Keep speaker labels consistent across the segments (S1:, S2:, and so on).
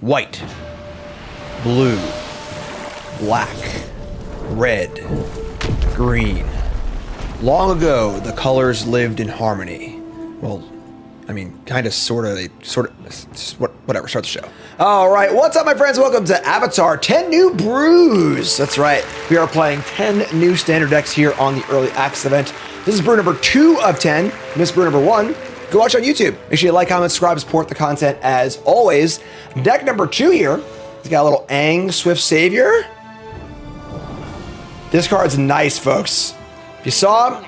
S1: white, blue, black, red, green. Long ago, the colors lived in harmony. Well, I mean, kind of, sort of, whatever, start the show. All right, what's up, my friends? Welcome to Avatar 10 New Brews. That's right, we are playing 10 new standard decks here on the Early Access event. This is brew number 2 of 10. Miss brew number 1. Go watch on YouTube. Make sure you like, comment, subscribe, support the content as always. Deck number 2 here. It's got a little Aang Swift Savior. This card's nice, folks. If you saw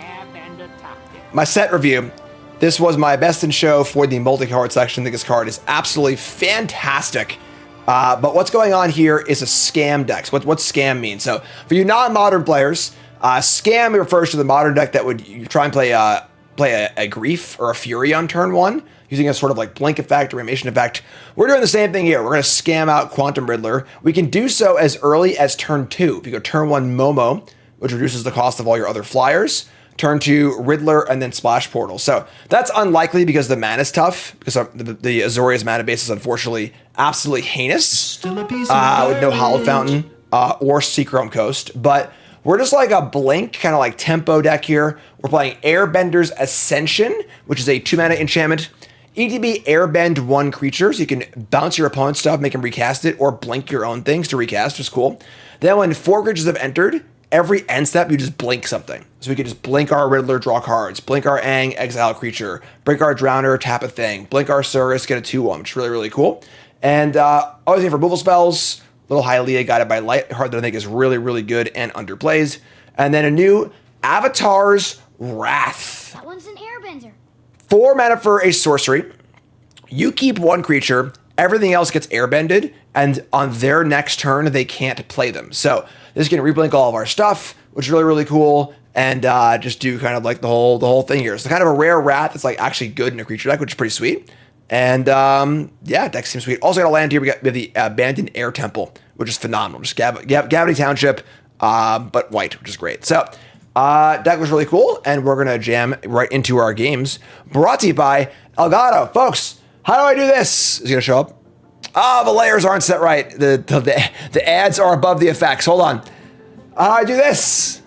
S1: my set review, this was my best in show for the multi-card section. I think this card is absolutely fantastic. But what's going on here is a scam deck. So what's scam mean? So for you non-modern players, scam refers to the modern deck that would try and play a Grief or a Fury on turn 1, using a sort of like blink effect or animation effect. We're doing the same thing here. We're going to scam out Quantum Riddler. We can do so as early as turn 2. If you go turn 1 Momo, which reduces the cost of all your other flyers, turn 2 Riddler, and then Splash Portal. So that's unlikely because the mana's tough, because the Azorius mana base is unfortunately absolutely heinous, with no Hallowed Fountain or Secret Home Coast. But we're just like a blink, kind of like tempo deck here. We're playing Airbender's Ascension, which is a 2-mana enchantment. ETB Airbend 1 creature, so you can bounce your opponent's stuff, make him recast it, or blink your own things to recast, which is cool. Then when 4 creatures have entered, every end step, you just blink something. So we could just blink our Riddler, draw cards, blink our Aang, exile a creature, blink our Drowner, tap a thing, blink our Surus, get a 2-1, which is really, really cool. And always for removal spells, little Hylia Guided by Light card that I think is really, really good and underplays. And then a new Avatar's Wrath.
S2: That one's an Airbender.
S1: 4 mana for a sorcery. You keep 1 creature, everything else gets airbended, and on their next turn, they can't play them. So this is going to reblink all of our stuff, which is really, really cool, and just do kind of like the whole thing here. So kind of a rare Wrath that's like actually good in a creature deck, which is pretty sweet. And yeah, deck seems sweet. Also got to land here, we have the Abandoned Air Temple, which is phenomenal. Just Gavity Township, but white, which is great. So deck was really cool, and we're going to jam right into our games. Brought to you by Elgato. Folks, how do I do this? Is he going to show up? Oh, the layers aren't set right. The ads are above the effects. Hold on. How do I do this?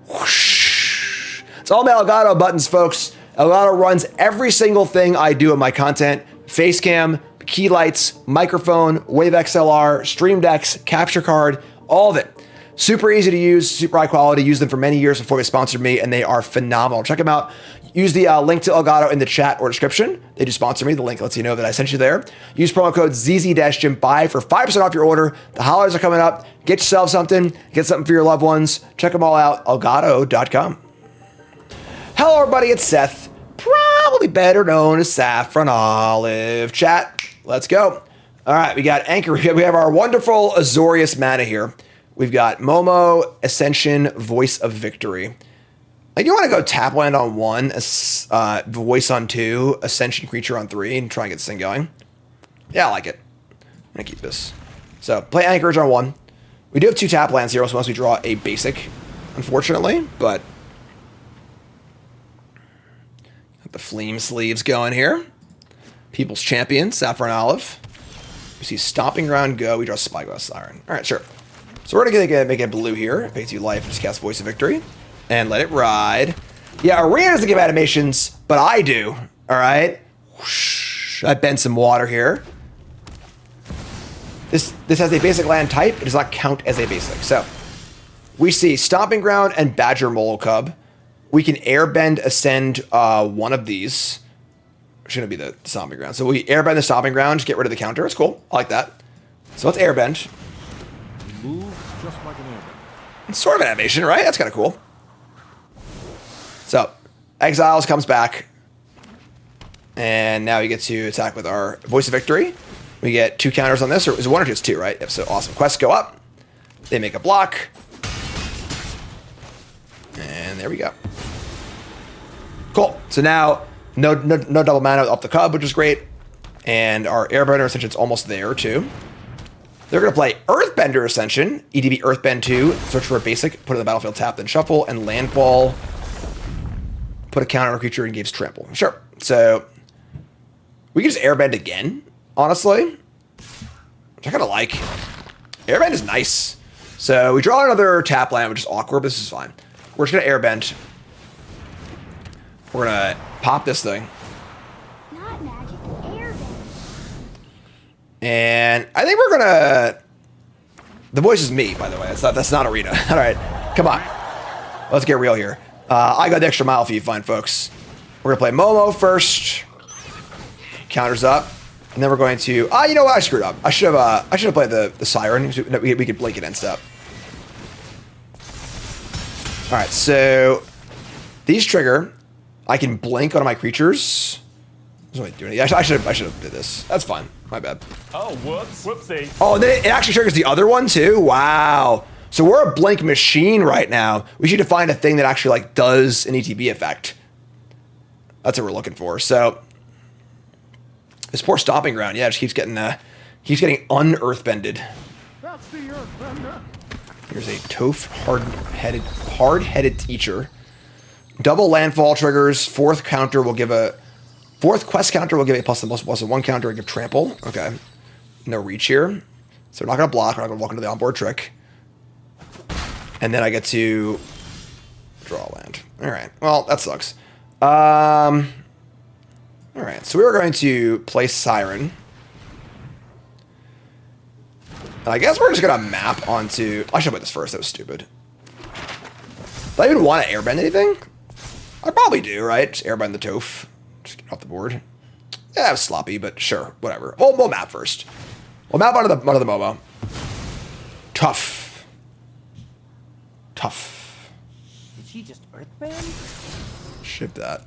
S1: Whoosh. It's all my Elgato buttons, folks. Elgato runs every single thing I do in my content. Facecam, key lights, microphone, Wave XLR, Stream Decks, capture card, all of it. Super easy to use, super high quality. Used them for many years before they sponsored me, and they are phenomenal. Check them out. Use the link to Elgato in the chat or description. They do sponsor me. The link lets you know that I sent you there. Use promo code ZZ-Jim5 for 5% off your order. The holidays are coming up. Get yourself something. Get something for your loved ones. Check them all out. Elgato.com. Hello, everybody. It's Seth, probably better known as Saffron Olive. Chat, let's go. All right, we got Anchor. We have our wonderful Azorius mana here. We've got Momo, Ascension, Voice of Victory. Like, you want to go tap land on 1, Voice on 2, Ascension creature on 3, and try and get this thing going. Yeah, I like it. I'm going to keep this. So, play Anchorage on 1. We do have 2 tap lands here, so once we draw a basic, unfortunately, but got the Fleam sleeves going here. People's Champion, Saffron Olive. We see Stomping Ground go. We draw Spyglass Siren. All right, sure. So we're going to make it blue here. It pays you life, just cast Voice of Victory. And let it ride. Yeah, Arena doesn't give animations, but I do. All right. Whoosh. I bent some water here. This has a basic land type. It does not count as a basic. So we see Stomping Ground and Badger Mole Cub. We can Airbend Ascend one of these. Shouldn't be the Stomping Ground. So we Airbend the Stomping Ground, just get rid of the counter. It's cool. I like that. So let's Airbend.
S3: Moves just like an airbender.
S1: It's sort of an animation, right? That's kind of cool. So, Exiles comes back, and now we get to attack with our Voice of Victory. We get 2 counters on this, or is it 1 or 2? It's 2, right? Yep, so awesome. Quests go up. They make a block. And there we go. Cool. So now, no double mana off the Cub, which is great. And our Airbender Ascension's almost there, too. They're going to play Earthbender Ascension, EDB Earthbend 2, search for a basic, put it in the battlefield, tap, then shuffle, and landfall. Put a counter on a creature and gives trample. Sure. So we can just Airbend again, honestly. which I kind of like. Airbend is nice. So we draw another tap land, which is awkward, but this is fine. We're just going to Airbend. We're going to pop this thing.
S2: Not magic, airbending.
S1: And I think we're going to... The voice is me, by the way. That's not Arena. All right, come on. Let's get real here. I got the extra mile for you fine folks. We're going to play Momo first. Counters up. And then we're going to... you know what? I screwed up. I should have played the Siren. So we could blink it and stuff. All right, so these trigger. I can blink on my creatures. What was I doing? I should have did this. That's fine. My bad.
S4: Oh, whoops. Whoopsie.
S1: Oh, and then it actually triggers the other one too. Wow. So we're a blink machine right now. We should define a thing that actually like does an ETB effect. That's what we're looking for. So this poor stomping ground, yeah, just keeps getting unearthbended.
S3: That's the Earthbender.
S1: Here's a Toph hard-headed teacher. Double landfall triggers. Fourth quest counter will give a +1 counter and give trample. Okay. No reach here. So we're not gonna block, we're not gonna walk into the onboard trick. And then I get to draw a land. Alright. Well, that sucks. Alright, so we were going to play Siren. I guess we're just gonna map onto... I should have put this first, that was stupid. Do I even want to airbend anything? I probably do, right? Just airbend the Toph. Just get off the board. Yeah, it was sloppy, but sure, whatever. We'll map first. We'll map onto the Momo. Tough.
S5: Did she just Earthbend?
S1: Ship that.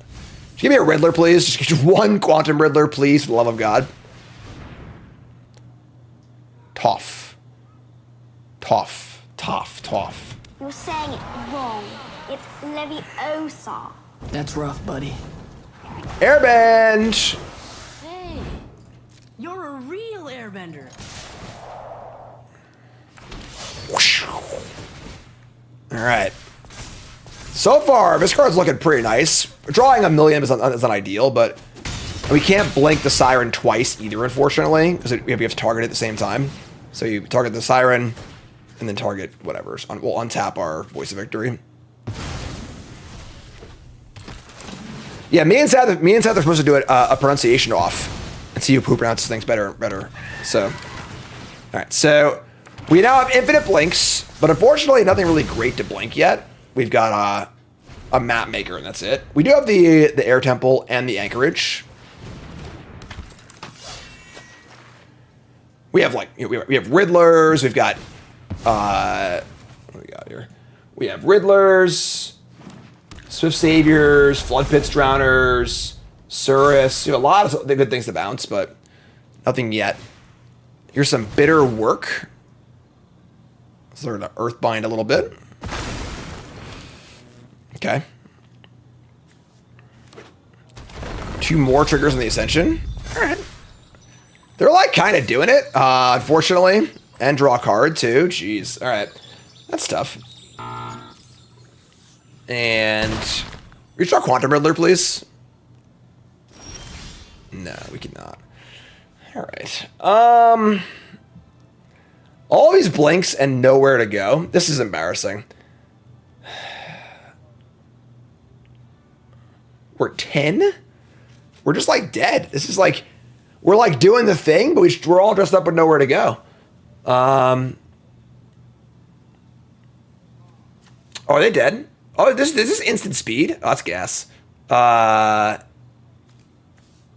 S1: Just give me a Riddler, please. Just one Quantum Riddler, please, for the love of God. Tough.
S2: You're saying it wrong. It's Leviosa.
S5: That's rough, buddy.
S1: Airbend!
S5: Hey, you're a real Airbender.
S1: Alright. So far, this card's looking pretty nice. Drawing a million is not ideal, but we can't blink the Siren twice either, unfortunately, because we have to target it at the same time. So you target the Siren, and then target whatever. We'll untap our Voice of Victory. Yeah, me and Seth are supposed to do a pronunciation off and see who pronounces things better. So, all right. So we now have infinite blinks, but unfortunately, nothing really great to blink yet. We've got a map maker, and that's it. We do have the Air Temple and the Anchorage. We have we have Riddlers. We've got what do we got here? We have Riddlers, Swift Saviors, Flood Pits Drowners, Surus. You have a lot of good things to bounce, but nothing yet. Here's some bitter work. So we're gonna Earthbind a little bit. Okay. 2 more triggers in the Ascension. All right. They're like kind of doing it, unfortunately. And draw a card too. Jeez. All right. That's tough. And reach our Quantum Riddler, please. No, we cannot. All right. All these blinks and nowhere to go. This is embarrassing. We're 10? We're just like dead. This is like, we're like doing the thing, but we're all dressed up with nowhere to go. Oh, are they dead? Oh, this is instant speed. Oh, that's gas.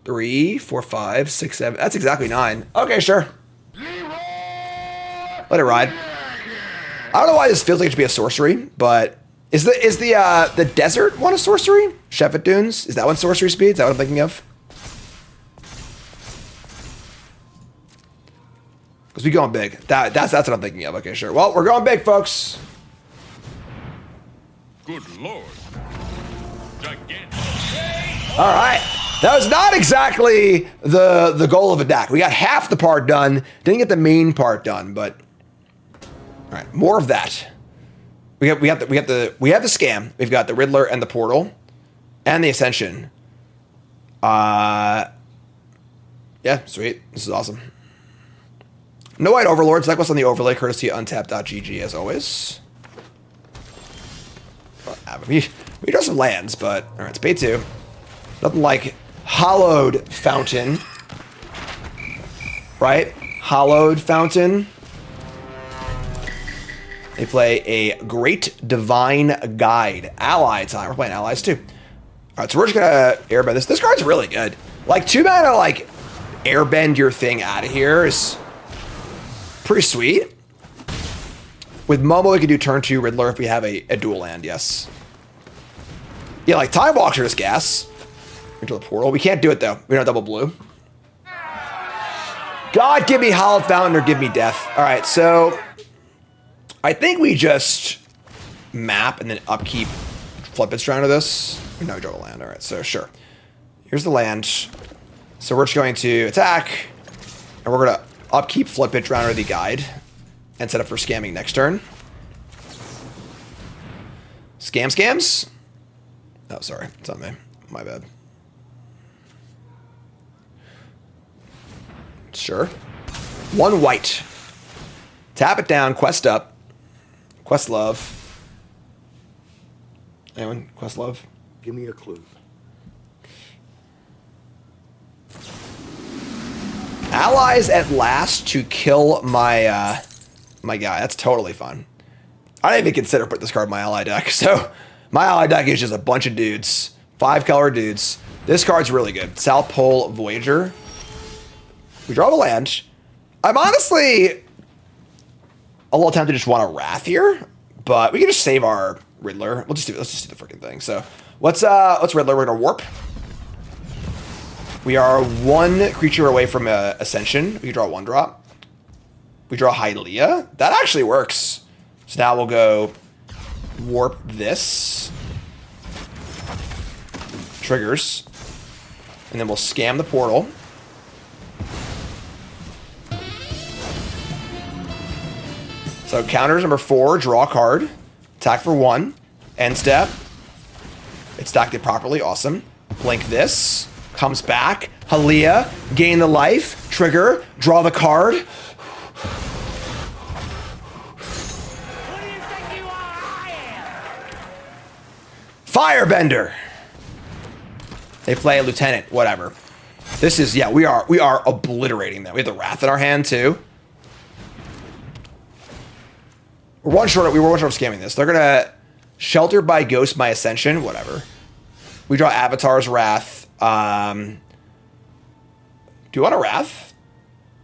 S1: 3, 4, 5, 6, 7. That's exactly 9. Okay, sure. Let it ride. I don't know why this feels like it should be a sorcery, but is the desert one a sorcery? Shephet Dunes? Is that one sorcery speed? Is that what I'm thinking of? Because we going big. That's what I'm thinking of. Okay, sure. Well, we're going big, folks.
S3: Good lord. Gigantic.
S1: All right. That was not exactly the goal of a deck. We got half the part done. Didn't get the main part done, but all right, more of that. We have the scam. We've got the Riddler and the Portal, and the Ascension. Yeah, sweet. This is awesome. No White Overlords. Decklist on the overlay, courtesy untap.gg as always. We draw some lands, but all right, it's pay 2. Nothing like Hallowed Fountain, right? Hallowed Fountain. They play a Great Divine Guide. Ally time. We're playing allies too. All right, so we're just gonna airbend this. This card's really good. Like 2 mana, like airbend your thing out of here is pretty sweet. With Momo, we can do turn 2 Riddler if we have a dual land. Yes. Yeah, like Time Walker is gas. Into the portal. We can't do it though. We don't have double blue. God, give me Hallowed Fountain or give me death. All right, so I think we just map and then upkeep flip it strand to this. No, we draw a land. All right, so sure. Here's the land. So we're just going to attack, and we're going to upkeep flip it round the guide and set up for scamming next turn. Scams? Oh, sorry. It's on me. My bad. Sure. 1 white. Tap it down. Quest up. Quest love. Anyone? Quest love?
S4: Give me a clue.
S1: Allies at last to kill my my guy. That's totally fun. I didn't even consider putting this card in my ally deck. So my ally deck is just a bunch of dudes. 5 color dudes. This card's really good. South Pole Voyager. We draw the land. I'm honestly a little tempted to just want a Wrath here, but we can just save our Riddler. Let's just do the freaking thing. So what's Riddler? We're gonna warp. We are 1 creature away from Ascension. We can draw 1 drop. We draw Hylia. That actually works. So now we'll go warp this. Triggers. And then we'll scam the portal. So counters number 4, draw a card. Attack for 1. End step. It's stacked it properly. Awesome. Blink this. Comes back. Hylia. Gain the life. Trigger. Draw the card.
S5: What do you think you are? I am.
S1: Firebender. They play Lieutenant. Whatever. This is, yeah, we are obliterating them. We have the Wrath in our hand too. We were one short of scamming this. They're gonna Shelter by Ghost my Ascension. Whatever. We draw Avatar's Wrath. Do you want a Wrath?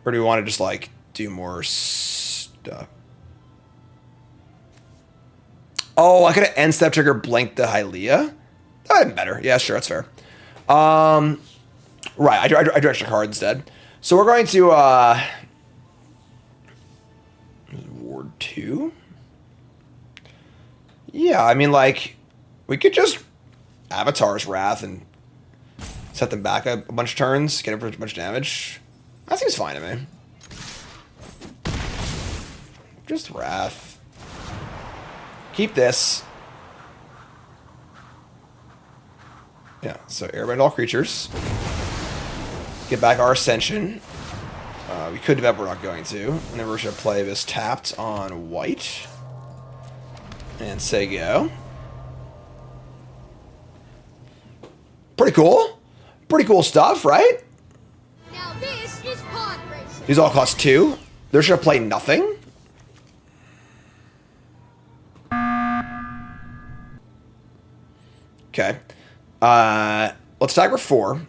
S1: Or do we want to just, like, do more stuff? Oh, I could have end step trigger blink the Hylia. That would have been better. Yeah, sure, that's fair. Right, I drew extra card instead. So we're going to, Ward 2? Yeah, I mean, like, we could just Avatar's Wrath and set them back a bunch of turns, get them for a bunch of damage. That seems fine to me. Just Wrath. Keep this. Yeah, so airbend all creatures. Get back our Ascension. We could have, but we're not going to. And then we're going to play this tapped on white. And say go. Pretty cool. Pretty cool stuff, right?
S2: Now this is pod racing.
S1: These all cost 2. They're just going to play nothing. Okay. Let's attack for 4.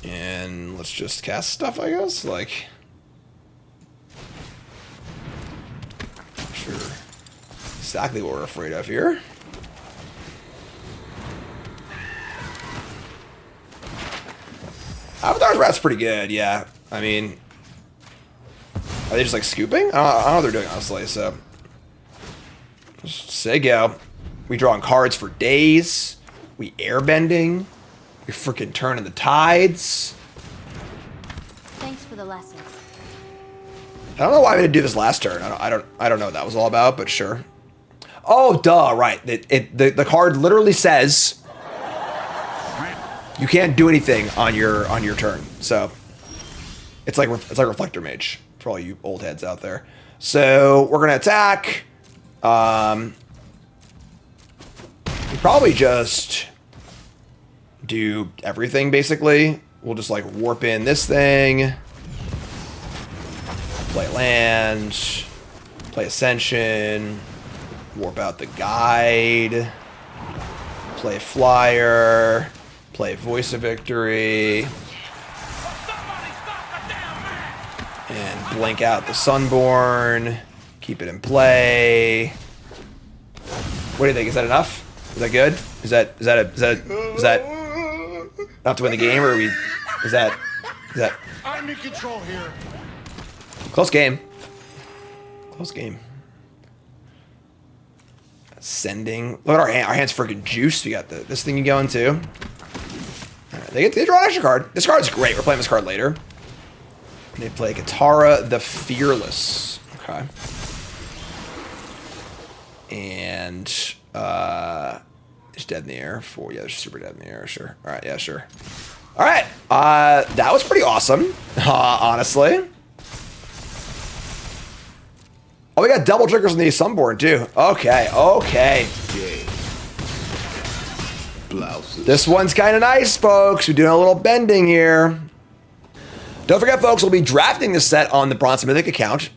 S1: And let's just cast stuff, I guess. Like, sure. Exactly what we're afraid of here. Avatar's Wrath's pretty good, yeah. I mean, are they just like scooping? I don't know what they're doing, honestly, so. Just say go. We drawing cards for days. We airbending. We freaking turning the tides.
S2: Thanks for the lesson.
S1: I don't know why I didn't do this last turn. I don't know what that was all about, but sure. Oh, duh, right. The card literally says you can't do anything on your turn. So It's like Reflector Mage for all you old heads out there. So we're gonna attack. We probably just do everything basically. We'll just like warp in this thing, play land, play Ascension, warp out the guide, play Flyer, play Voice of Victory, and blink out the Sunborn, keep it in play. What do you think? Is that enough? Is that good? Is that enough to win the game, or are we? Is that?
S3: I'm in control here.
S1: Close game. Close game. Ascending. Look at our hand. Our hand's freaking juiced. We got this thing going too. All right, they draw an extra card. This card's great. We're playing this card later. They play Katara the Fearless. Okay. And it's dead in the air. Yeah, they're super dead in the air. Sure. All right. Yeah, sure. All right. That was pretty awesome. Honestly. Oh, we got double triggers on the Sunborn too. Okay. Okay.
S4: Blouses.
S1: This one's kind of nice, folks. We're doing a little bending here. Don't forget, folks, we'll be drafting this set on the Bronze Mythic account,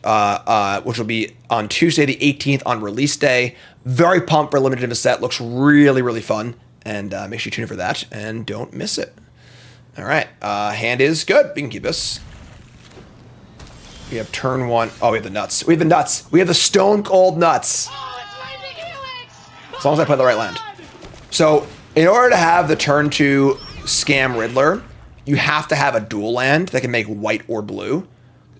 S1: which will be on Tuesday the 18th on release day. Very pumped for limited edition set. Looks really, really fun. And make sure you tune in for that and don't miss it. All right. Hand is good. We can keep this. We have turn one. Oh, we have the nuts. We have the nuts. We have the stone cold nuts. As long as I play the right land. So in order to have the turn two Scam Riddler, you have to have a dual land that can make white or blue.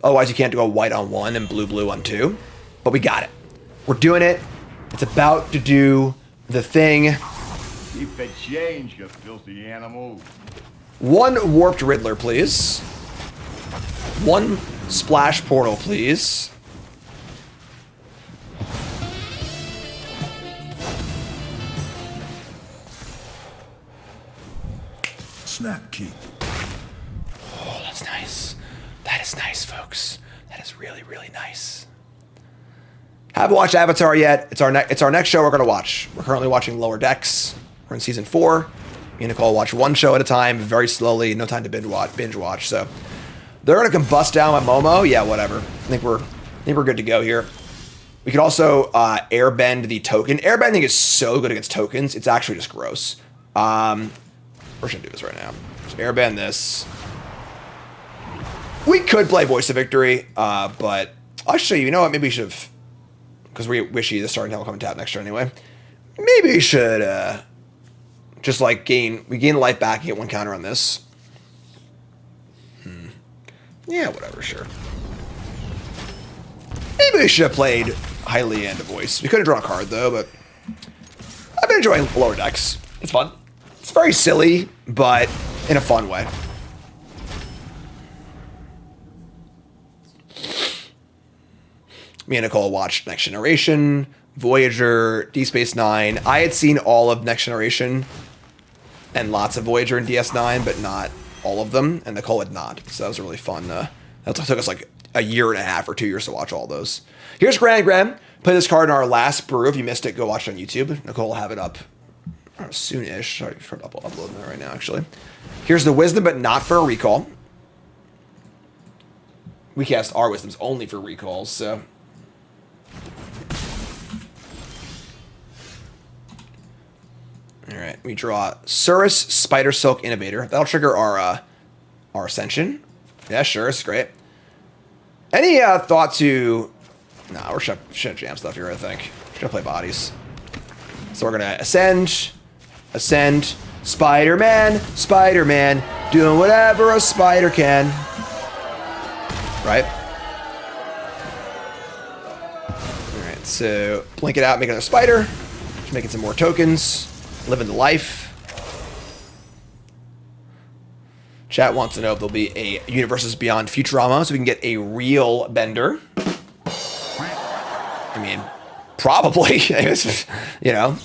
S1: Otherwise, you can't go white on one and blue on two. But we got it. We're doing it. It's about to do the thing.
S4: Keep the change, you filthy animal.
S1: One warped Riddler, please. One splash portal, please.
S3: Snap key.
S1: Oh, that's nice. That is nice, folks. That is really, really nice. Haven't watched Avatar yet. It's our next show we're gonna watch. We're currently watching Lower Decks. We're in season 4. Me and Nicole watch one show at a time, very slowly. No time to binge watch. So they're gonna combust down my Momo. Yeah, whatever. I think we're good to go here. We could also airbend the token. Airbending is so good against tokens. It's actually just gross. We're just gonna do this right now. Just airbend this. We could play Voice of Victory, but I'll show you. You know what? Maybe we should have, because we wish you the starting time will come and tap next turn anyway. Maybe we should just like gain life back and get one counter on this. Yeah, whatever, sure. Maybe we should have played Hylia and a Voice. We could have drawn a card though, but I've been enjoying Lower Decks. It's fun. It's very silly, but in a fun way. Me and Nicole watched Next Generation, Voyager, D Space Nine. I had seen all of Next Generation and lots of Voyager and DS9, but not all of them, and Nicole had not. So that was really fun. That took us like a year and a half or 2 years to watch all those. Here's Grand Graham. Play this card in our last brew. If you missed it, go watch it on YouTube. Nicole will have it up soon-ish. Sorry, I'm uploading that right now, actually. Here's the Wisdom, but not for a recall. We cast our Wisdoms only for recalls, so... Alright, we draw Surus Spider Silk Innovator. That'll trigger our Ascension. Yeah, sure, it's great. Any thought to... Nah, we're should jam stuff here, I think. We're gonna play bodies. So we're gonna Ascend, Spider-Man, doing whatever a spider can. Right? Alright, so blink it out, make another spider. Just making some more tokens. Living the life. Chat wants to know if there'll be a Universes Beyond Futurama so we can get a real bender. I mean, probably. You know.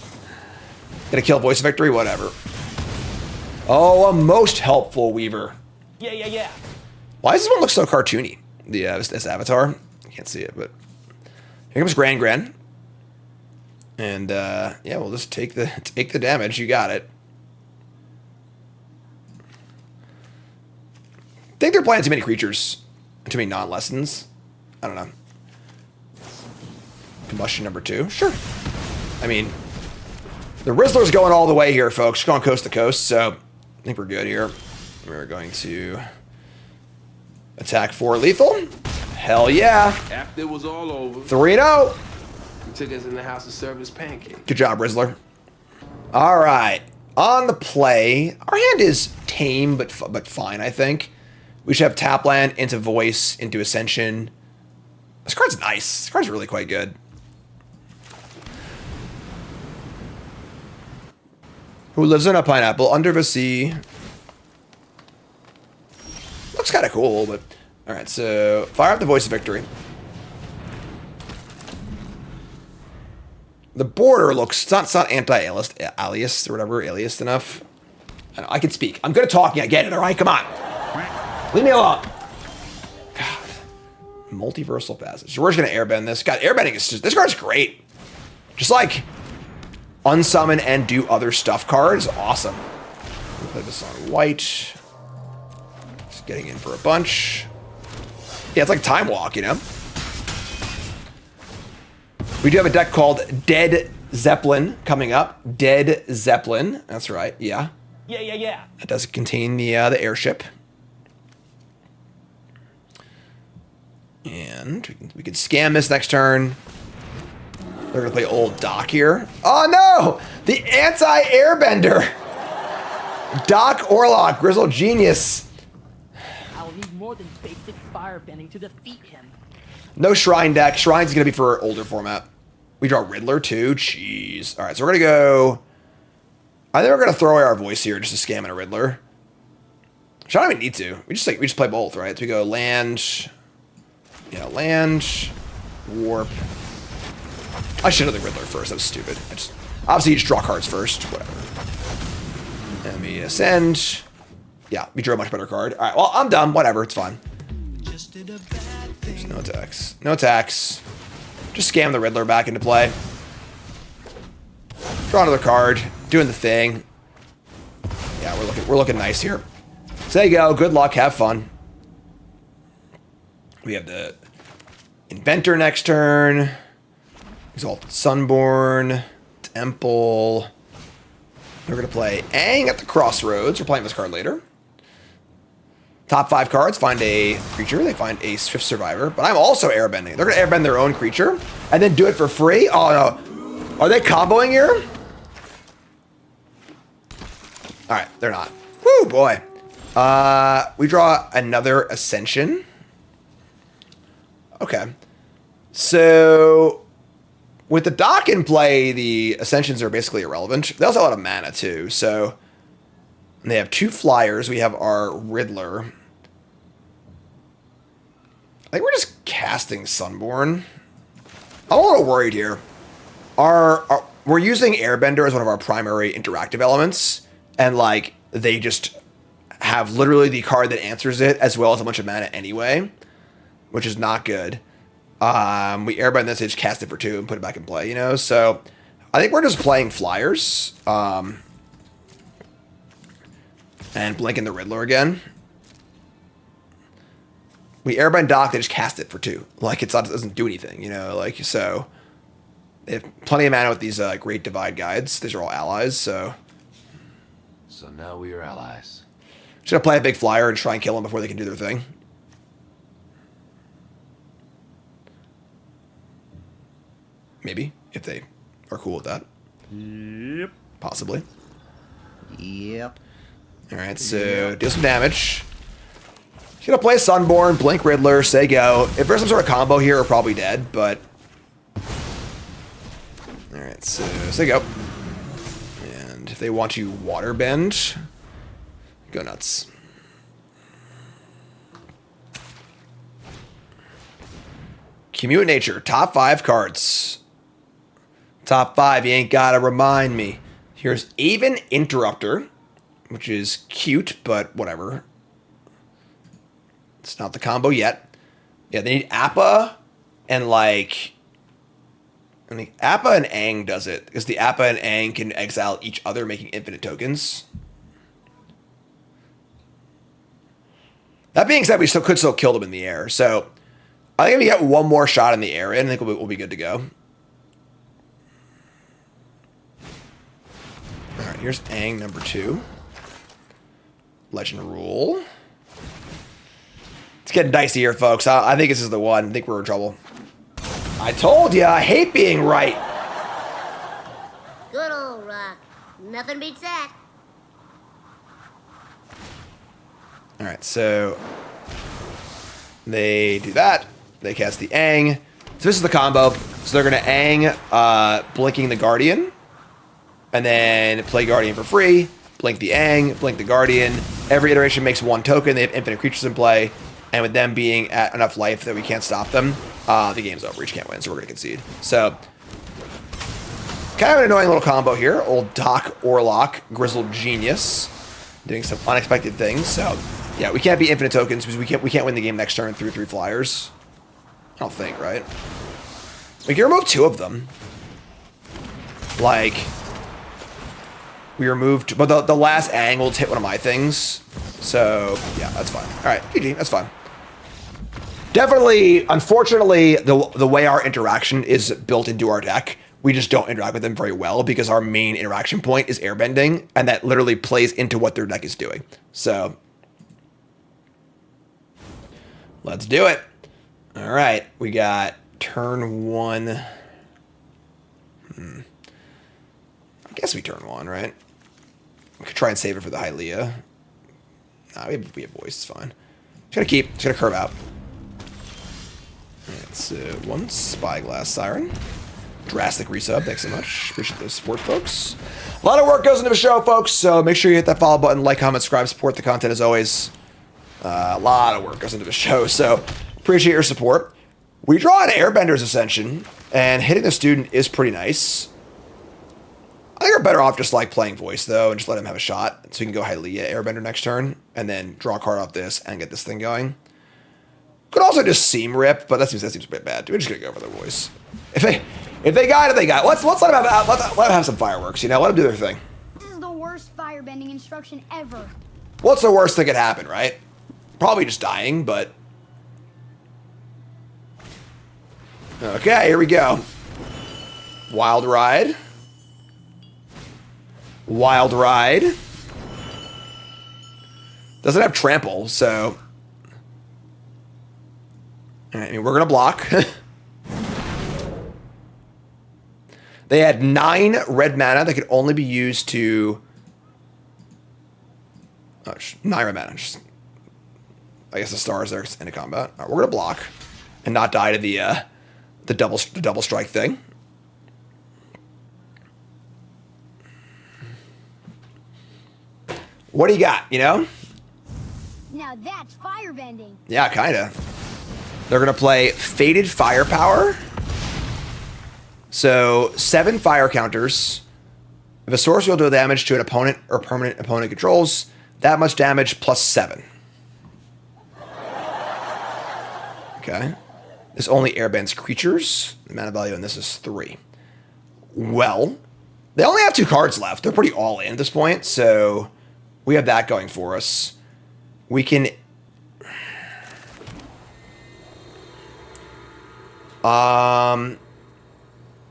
S1: Gonna kill Voice of Victory, whatever. Oh, a most helpful Weaver.
S5: Yeah.
S1: Why does this one look so cartoony? This avatar. I can't see it, but here comes Gran. And yeah, we'll just take the damage. You got it. I think they're playing too many creatures, too many non-lessons. I don't know. Combustion number 2, sure. I mean, the Rizzler's going all the way here, folks. She's going coast to coast, so I think we're good here. We're going to attack for lethal. Hell yeah.
S6: After it was all over,
S1: 3-0.
S6: he took us in the house to serve his pancake.
S1: Good job, Rizzler. All right, on the play, our hand is tame but fine, I think. We should have tap land into voice, into ascension. This card's nice. This card's really quite good. Who lives in a pineapple under the sea? Looks kind of cool, but all right. So fire up the voice of victory. The border looks it's not anti-alias or whatever, alias enough. I can speak. I'm good at talking. I get it. All right, come on. Leave me alone. God. Multiversal passage. So we're just gonna airbend this. God, airbending is just, this card's great. Just like unsummon and do other stuff cards. Awesome. We'll play this on white. Just getting in for a bunch. Yeah, it's like Time Walk, you know? We do have a deck called Dead Zeppelin coming up. Dead Zeppelin. That's right. Yeah.
S5: Yeah.
S1: That does contain the airship. And we could scam this next turn. They're going to play old Doc here. Oh, no! The anti-Airbender! Doc Orlock, Grizzled Genius.
S5: I'll need more than basic firebending to defeat him.
S1: No Shrine deck. Shrine's going to be for older format. We draw Riddler, too. Jeez. All right, so we're going to go... I think we're going to throw away our voice here just to scam in a Riddler. Which I don't even need to. We just play both, right? So we go land... Yeah, land... Warp... I should have the Riddler first. That was stupid. Obviously, you just draw cards first. Whatever. And we ascend. Yeah, we drew a much better card. All right, well, I'm done. Whatever, it's fine. There's no attacks. No attacks. Just scam the Riddler back into play. Draw another card. Doing the thing. Yeah, we're looking nice here. So there you go. Good luck. Have fun. We have the Inventor next turn. Exalted Sunborn, Temple. We're going to play Aang at the Crossroads. We're playing this card later. Top 5 cards find a creature. They find a Swift Survivor. But I'm also airbending. They're going to airbend their own creature and then do it for free. Oh, no. Are they comboing here? All right, they're not. Woo, boy. We draw another Ascension. Okay. So... with the Dock in play, the Ascensions are basically irrelevant. They also have a lot of mana, too. So, they have 2 flyers. We have our Riddler. I think we're just casting Sunborn. I'm a little worried here. We're using Airbender as one of our primary interactive elements. And, like, they just have literally the card that answers it, as well as a bunch of mana anyway. Which is not good. We airbend this, just cast it for 2 and put it back in play, you know? So, I think we're just playing flyers. And blinking the Riddler again. We airbend Doc, they just cast it for 2. Like, it doesn't do anything, you know? Like, so, they have plenty of mana with these Great Divide Guides. These are all allies, so.
S6: So now we are allies.
S1: Just gonna play a big flyer and try and kill them before they can do their thing. Maybe, if they are cool with that.
S4: Yep.
S1: Possibly.
S7: Yep.
S1: Alright, so deal some damage. He's gonna play Sunborn, blink Riddler, say go. If there's some sort of combo here, we're probably dead, but... Alright, so say go. And if they want to waterbend, go nuts. Commute Nature, top 5 cards. Top 5, you ain't gotta remind me. Here's Even Interrupter, which is cute, but whatever. It's not the combo yet. Yeah, they need Appa and like... I mean, Appa and Aang does it, because the Appa and Aang can exile each other, making infinite tokens. That being said, we could still kill them in the air. So I think if we get one more shot in the air, and I think we'll be good to go. All right, here's Aang number 2. Legend Rule. It's getting dicey here, folks. I think this is the one. I think we're in trouble. I told you, I hate being right.
S2: Good old Rock. Nothing beats that.
S1: All right, so they do that. They cast the Aang. So this is the combo. So they're going to Aang, blinking the Guardian, and then play Guardian for free. Blink the Aang, blink the Guardian. Every iteration makes 1 token. They have infinite creatures in play. And with them being at enough life that we can't stop them, the game's over. Each can't win, so we're going to concede. So, kind of an annoying little combo here. Old Doc Orlock, Grizzled Genius, doing some unexpected things. So, yeah, we can't be infinite tokens because we can't win the game next turn through 3 flyers. I don't think, right? We can remove 2 of them. Like, we removed, but the last Aang will hit one of my things. So, yeah, that's fine. All right, GG, that's fine. Definitely, unfortunately, the way our interaction is built into our deck, we just don't interact with them very well because our main interaction point is airbending, and that literally plays into what their deck is doing. So, let's do it. All right, we got turn 1. I guess we turn 1, right? We could try and save it for the Hylia. Nah, we have voice, it's fine. Just gonna curve out. Alright, so 1 Spyglass Siren. Drastic resub, thanks so much. Appreciate the support, folks. A lot of work goes into the show, folks, so make sure you hit that follow button, like, comment, subscribe, support the content as always. A lot of work goes into the show, so appreciate your support. We draw an Airbender's Ascension, and hitting the student is pretty nice. I think we're better off just like playing voice though, and just let him have a shot, so we can go Hylia Airbender next turn, and then draw a card off this and get this thing going. Could also just seam rip, but that seems a bit bad. We're just gonna go for the voice. If they got it, they got it. Let's let them have some fireworks. You know, let them do their thing.
S2: This is the worst firebending instruction ever.
S1: What's the worst that could happen, right? Probably just dying, but okay, here we go. Wild Ride. Wild Ride. Doesn't have trample, so... Alright, I mean, we're going to block. They had 9 red mana that could only be used to... Oh, 9 red mana. Just, I guess the stars there into combat. Alright, we're going to block. And not die to the double strike thing. What do you got, you know?
S2: Now that's firebending.
S1: Yeah, kinda. They're gonna play Fated Firepower. So 7 fire counters. If a sorcery will do damage to an opponent or permanent opponent controls, that much damage plus 7. Okay. This only airbends creatures. The mana value on this is 3. Well, they only have 2 cards left. They're pretty all in at this point, so we have that going for us. We can...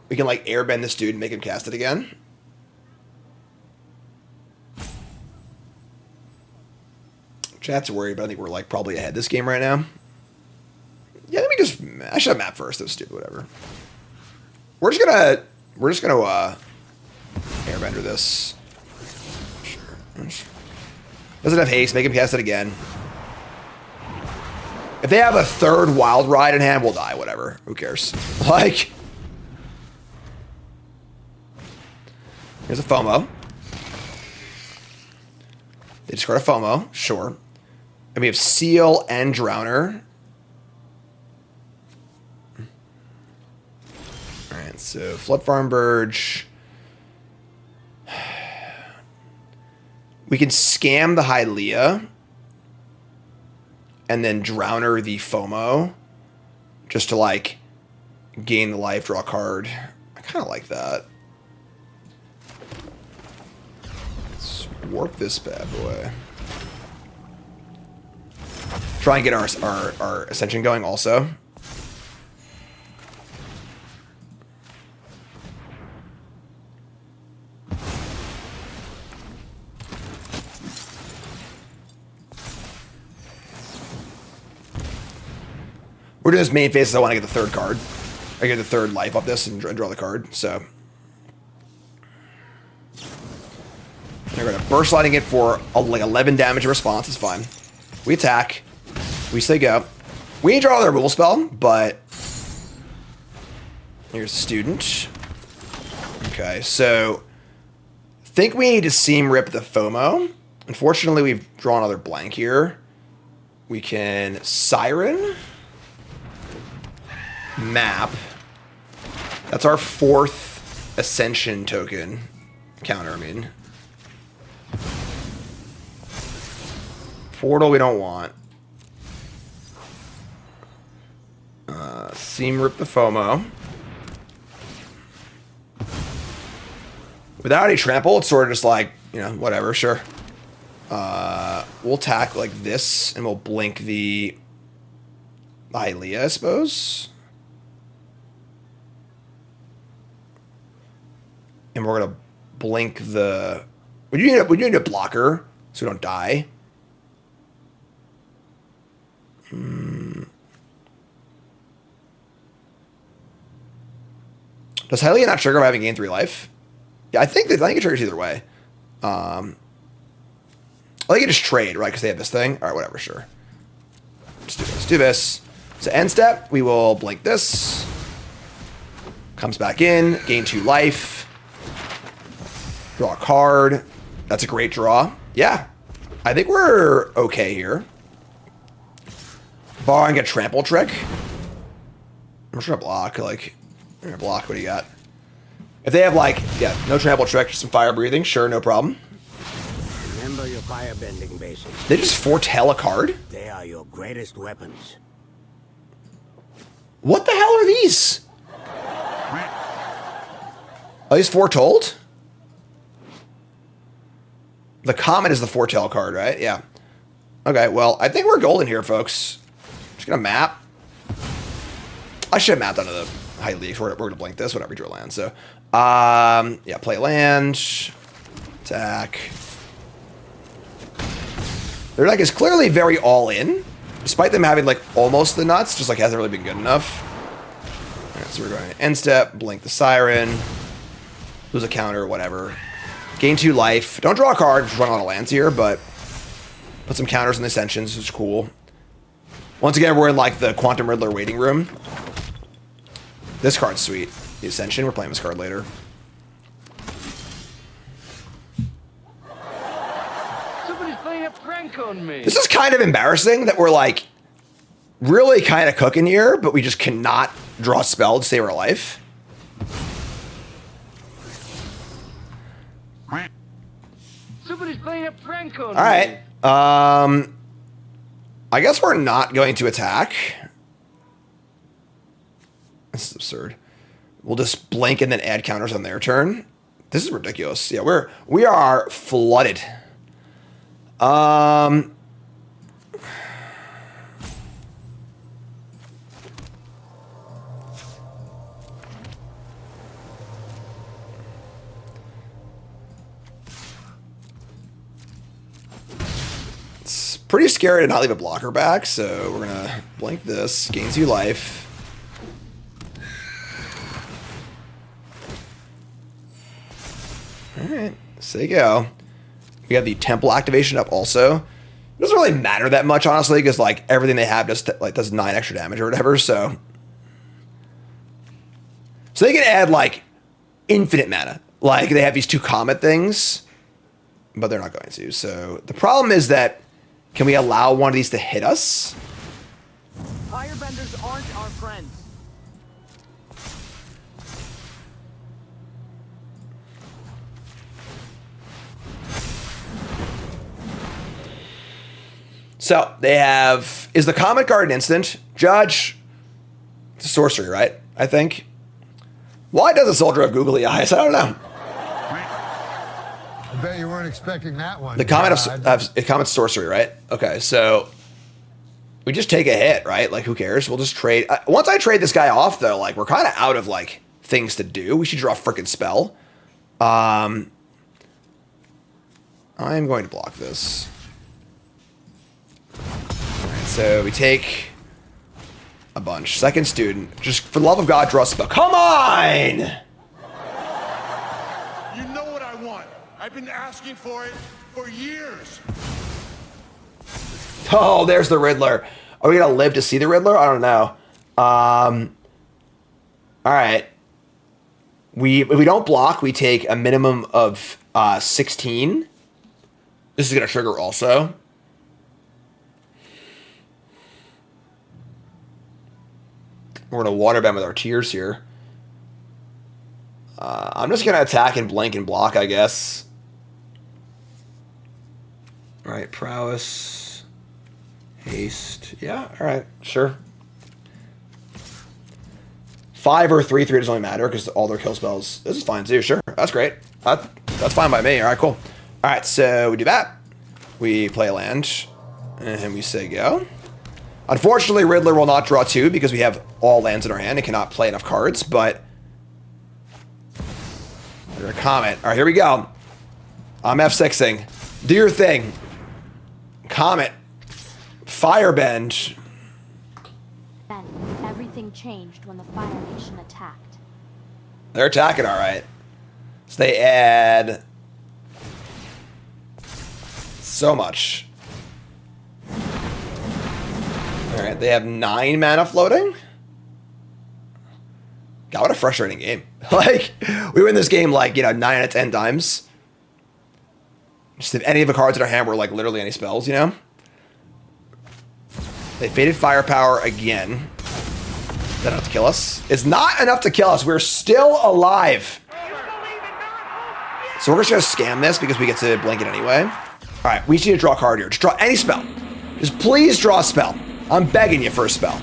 S1: we can, like, airbend this dude and make him cast it again. Chat's worried, but I think we're, like, probably ahead this game right now. Yeah, let me just... I should have map first. That was stupid, whatever. We're just gonna airbender this. Sure. Doesn't have haste. Make him cast it again. If they have a 3rd Wild Ride in hand, we'll die. Whatever. Who cares? Like... Here's a FOMO. They discard a FOMO. Sure. And we have Seal and Drowner. Alright, so Flood Farm Burge. We can scam the Hylia. and then Drowner the FOMO, just to like gain the life, draw a card. I kind of like that. Let's warp this bad boy. Try and get our Ascension going also. We're doing this main phase. I want to get the third card. I get the third life off this and draw the card. So they're gonna burst lightning it for like 11 damage response. It's fine. We attack. We say go. We ain't draw another removal spell, but here's student. Okay, so think we need to seam rip the FOMO. Unfortunately, we've drawn another blank here. We can Siren. Map. That's our 4th Ascension token. Counter, I mean. Portal we don't want. Seam rip the FOMO. Without any trample, it's sort of just like, you know, whatever, sure. We'll attack like this, and we'll blink the Hylia, I suppose. And we're gonna blink the. We need a blocker so we don't die. Does Hylia not trigger by having gained 3 life? Yeah, I think it triggers either way. I think it just trade, right? Because they have this thing. All right, whatever, sure. Let's do this. So end step, we will blink this. Comes back in, gain 2 life. Draw a card. That's a great draw. Yeah. I think we're okay here. Borrowing a trample trick. I'm just gonna block, like, I'm gonna block, what do you got? If they have like, yeah, no trample trick, just some fire breathing, sure, no problem.
S5: Remember your firebending basics.
S1: They just foretell a card?
S5: They are your greatest weapons.
S1: What the hell are these? Are these foretold? The comet is the foretell card, right? Yeah. Okay, well, I think we're golden here, folks. Just gonna map. I should have mapped onto the high leaf. We're gonna blink this, whatever, draw land. So, yeah, play land, attack. Their deck is clearly very all in, despite them having like almost the nuts. Just like hasn't really been good enough. All right, so we're going to end step, blink the Siren, lose a counter, whatever. Gain 2 life. Don't draw a card. Just run a lot of lands here, but put some counters in the Ascensions, which is cool. Once again, we're in like the Quantum Riddler waiting room. This card's sweet. The Ascension. We're playing this card later.
S5: Somebody's playing a prank on me.
S1: This is kind of embarrassing that we're like really kind of cooking here, but we just cannot draw a spell to save our life.
S5: Somebody's playing a prank on me.
S1: All right. I guess we're not going to attack. This is absurd. We'll just blink and then add counters on their turn. This is ridiculous. Yeah, we are flooded. It's pretty scary to not leave a blocker back, so we're gonna blink this. Gains you life. Alright, say go. We have the temple activation up also. It doesn't really matter that much, honestly, because like everything they have just like does 9 extra damage or whatever, so they can add like infinite mana. Like they have these 2 comet things, but they're not going to. So the problem is that can we allow one of these to hit us?
S5: Firebenders aren't our friends.
S1: So they have, is the Comet card an instant? Judge, it's a sorcery, right? I think. Why does a soldier have googly eyes? I don't know.
S3: I bet you weren't expecting that one.
S1: The Comet's sorcery, right? Okay, so we just take a hit, right? Like, who cares? We'll just trade. Once I trade this guy off, though, like, we're kind of out of, like, things to do. We should draw a freaking spell. I'm going to block this. All right, so we take a bunch. Second student. Just, for the love of God, draw a spell. Come on!
S3: You know what I want. I've been asking for it for years.
S1: Oh, there's the Riddler. Are we gonna live to see the Riddler? I don't know. All right. If we don't block, we take a minimum of 16. This is gonna trigger also. We're gonna waterbend with our tears here. I'm just gonna attack and blink and block, I guess. All right, prowess, haste. Yeah, all right, sure. 5 or 3/3 doesn't really matter because all their kill spells. This is fine too. Sure, that's great. That's fine by me. All right, cool. All right, so we do that. We play a land, and we say go. Unfortunately, Riddler will not draw 2 because we have all lands in our hand and cannot play enough cards. But there's a Comet. All right, here we go. I'm F6ing. Do your thing. Comet. Firebend.
S8: Then everything changed when the Fire Nation attacked.
S1: They're attacking all right. So they add so much. All right, they have 9 mana floating. God, what a frustrating game. Like, we win this game like, 9 out of 10 times. Just if any of the cards in our hand were like literally any spells, They faded firepower again. That enough to kill us? It's not enough to kill us. We're still alive. So we're just gonna scam this because we get to blink it anyway. All right, we just need to draw a card here. Just draw any spell. Just please draw a spell. I'm begging you for a spell.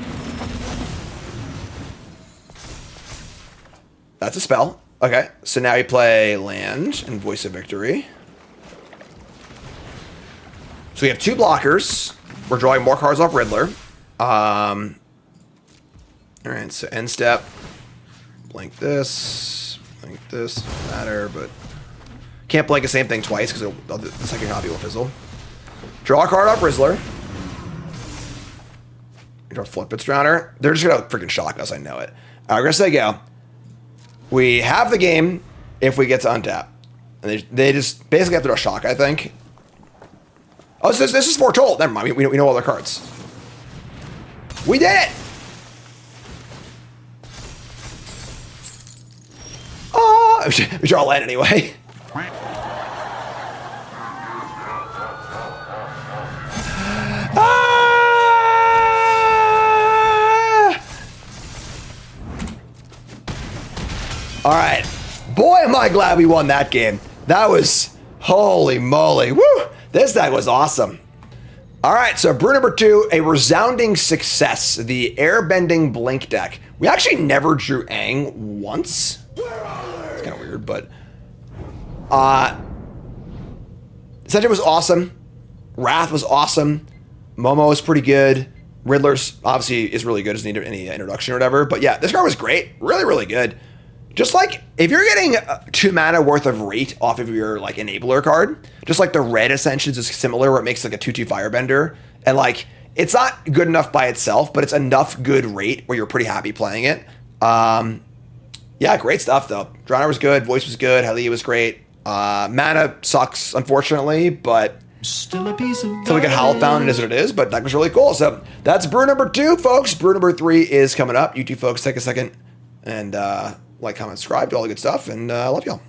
S1: That's a spell. Okay, so now you play land and Voice of Victory. So we have 2 blockers. We're drawing more cards off Riddler. All right, so end step. Blink this. Blink this. Doesn't matter, but can't blink the same thing twice because the second copy will fizzle. Draw a card off Riddler. Draw Flipbits Drowner. They're just gonna freaking shock us. I know it. We're gonna say go. We have the game if we get to untap. And they just basically have to draw shock, I think. Oh, so this is foretold. Never mind. We know all their cards. We did it! Oh, we draw a land anyway. All right. Boy, am I glad we won that game. That was, holy moly. Woo! This deck was awesome. All right, so brew number 2, a resounding success. The Airbending Blink deck. We actually never drew Aang once. It's kind of weird, but... Sentry was awesome. Wrath was awesome. Momo was pretty good. Riddler's obviously is really good. Doesn't need any introduction or whatever. But yeah, this card was great. Really, really good. Just like, if you're getting 2 mana worth of rate off of your, like, enabler card, just like the red Ascensions is similar where it makes, like, a 2/2 Firebender, and, like, it's not good enough by itself, but it's enough good rate where you're pretty happy playing it. Yeah, great stuff, though. Drowner was good, Voice was good, Heli was great. Mana sucks, unfortunately, but... Still a piece of so we can Howlbound, it is what it is, but that was really cool. So, that's brew number 2, folks. Brew number 3 is coming up. You two folks, take a second and... like, comment, subscribe, do all the good stuff, and I love y'all.